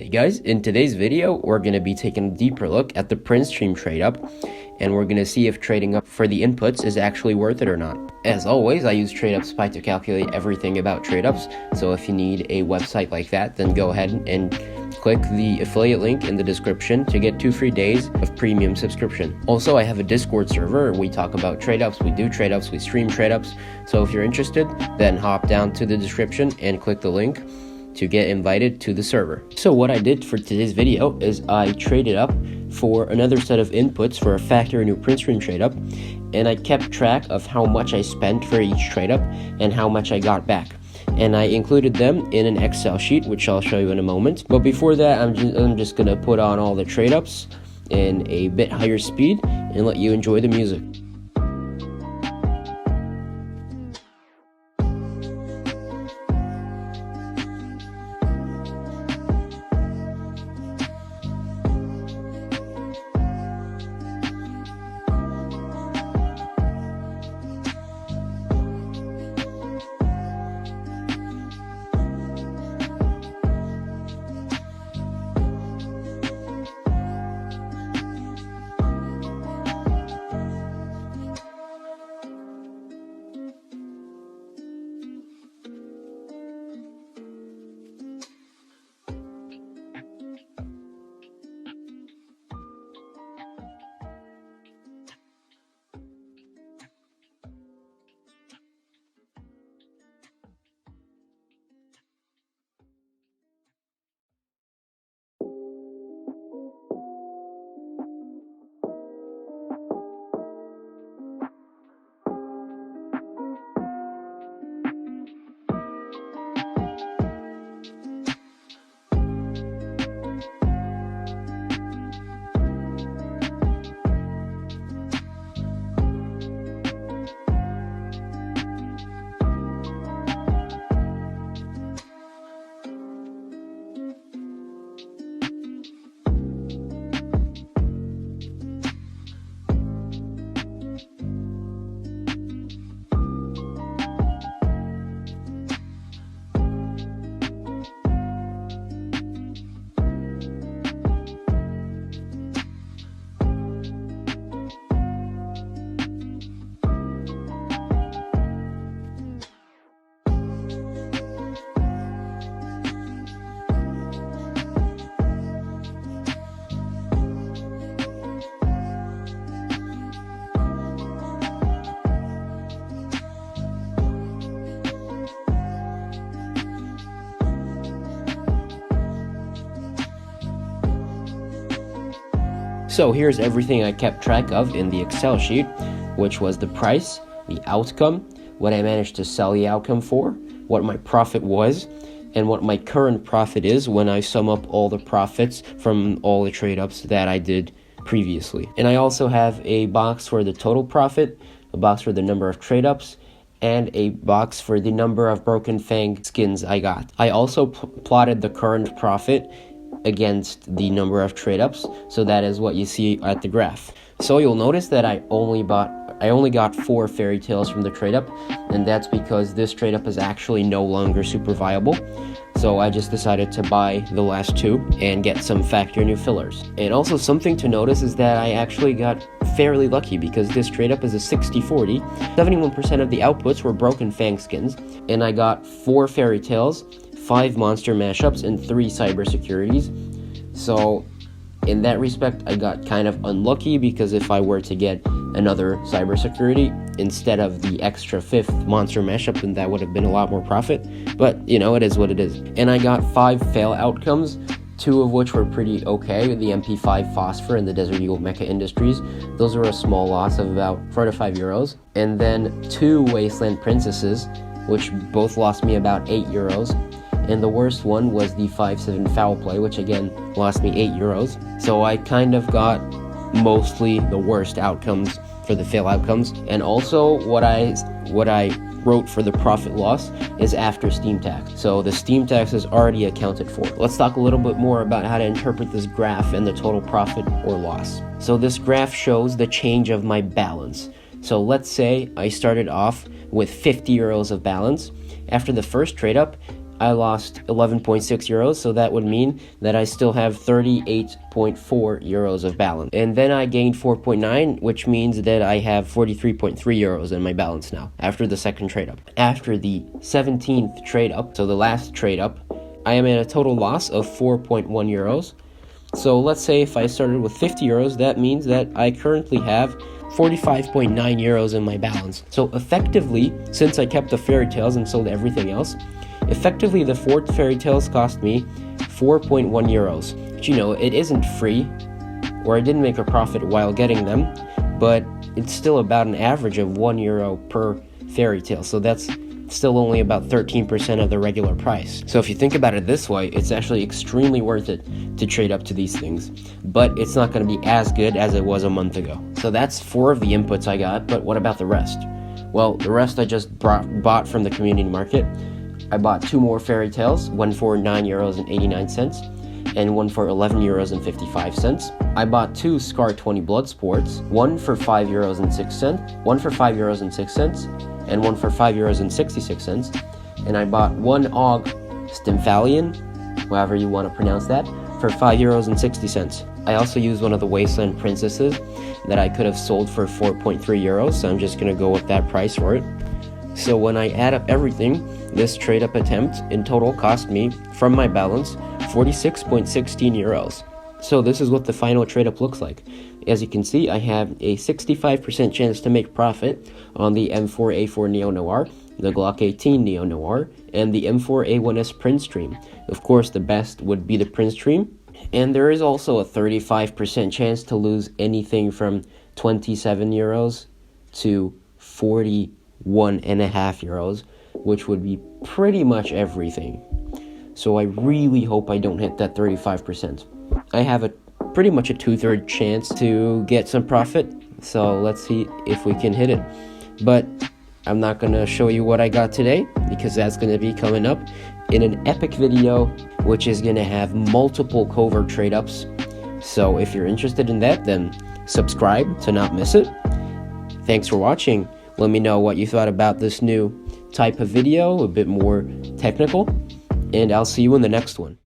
Hey guys, in today's video, we're going to be taking a deeper look at the Printstream trade up, and we're going to see if trading up for the inputs is actually worth it or not. As always, I use TradeUpSpy to calculate everything about trade ups, so if you need a website like that, then go ahead and click the affiliate link in the description to get 2 free days of premium subscription. Also, I have a Discord server. We talk about trade ups, we do trade ups, we stream trade ups, so if you're interested, then hop down to the description and click the link to get invited to the server. So what I did for today's video is I traded up for another set of inputs for a factory new Printstream trade up, and I kept track of how much I spent for each trade up and how much I got back. And I included them in an Excel sheet, which I'll show you in a moment. But before that, I'm just gonna put on all the trade ups in a bit higher speed and let you enjoy the music. So here's everything I kept track of in the Excel sheet, which was the price, the outcome, what I managed to sell the outcome for, what my profit was, and what my current profit is when I sum up all the profits from all the trade ups that I did previously. And I also have a box for the total profit, a box for the number of trade ups, and a box for the number of Broken Fang skins I got. I also plotted the current profit against the number of trade ups, so that is what you see at the graph. So you'll notice that I only got 4 fairy tales from the trade up, and that's because this trade up is actually no longer super viable. So I just decided to buy the last 2 and get some factory new fillers. And also something to notice is that I actually got fairly lucky because this trade up is a 60-40. 71% of the outputs were Broken Fang skins, and I got 4 fairy tales, 5 monster mashups, and 3 cybersecurities. So in that respect, I got kind of unlucky because if I were to get another cybersecurity instead of the extra 5th monster mashup, then that would have been a lot more profit. But you know, it is what it is. And I got 5 fail outcomes, 2 of which were pretty okay, the MP5 Phosphor and the Desert Eagle Mecha Industries. Those were a small loss of about 4 to 5 euros. And then 2 Wasteland Princesses, which both lost me about 8 euros. And the worst one was the 5-7 foul play, which again lost me 8 euros. So I kind of got mostly the worst outcomes for the fail outcomes. And also what I wrote for the profit loss is after Steam tax. So the Steam tax is already accounted for. Let's talk a little bit more about how to interpret this graph and the total profit or loss. So this graph shows the change of my balance. So let's say I started off with 50 euros of balance. After the first trade up, I lost 11.6 euros, so that would mean that I still have 38.4 euros of balance. And then I gained 4.9, which means that I have 43.3 euros in my balance now, after the second trade up. After the 17th trade up, so the last trade up, I am at a total loss of 4.1 euros. So let's say if I started with 50 euros, that means that I currently have 45.9 euros in my balance. So effectively, since I kept the fairy tales and sold everything else, effectively the 4 fairy tales cost me 4.1 euros. But you know, it isn't free, or I didn't make a profit while getting them, but it's still about an average of 1 euro per fairy tale. So that's still only about 13% of the regular price. So if you think about it this way, it's actually extremely worth it to trade up to these things, but it's not going to be as good as it was a month ago. So that's 4 of the inputs I got, but what about the rest? Well, the rest I just bought from the community market. I bought 2 more fairy tales, one for 9.89 euros and one for 11.55 euros. I bought 2 Scar 20 Blood Sports, one for 5.06 euros, one for 5.06 euros, and one for 5.66 euros. And I bought 1 Og Stymphalion, however you want to pronounce that, for 5.60 euros. I also used one of the Wasteland Princesses that I could have sold for 4.3 euros, so I'm just going to go with that price for it. So when I add up everything, this trade up attempt in total cost me, from my balance, 46.16 euros. So this is what the final trade up looks like. As you can see, I have a 65% chance to make profit on the M4A4 Neo-Noir, the Glock 18 Neo-Noir, and the M4A1S Printstream. Of course, the best would be the Printstream. And there is also a 35% chance to lose anything from 27 euros to 41.5 euros, which would be pretty much everything. So I really hope I don't hit that 35%. I have pretty much a 2/3 chance to get some profit, so let's see if we can hit it. But I'm not going to show you what I got today, because that's going to be coming up in an epic video, which is going to have multiple covert trade ups. So if you're interested in that, then subscribe to not miss it. Thanks for watching. Let me know what you thought about this new type of video, a bit more technical, and I'll see you in the next one.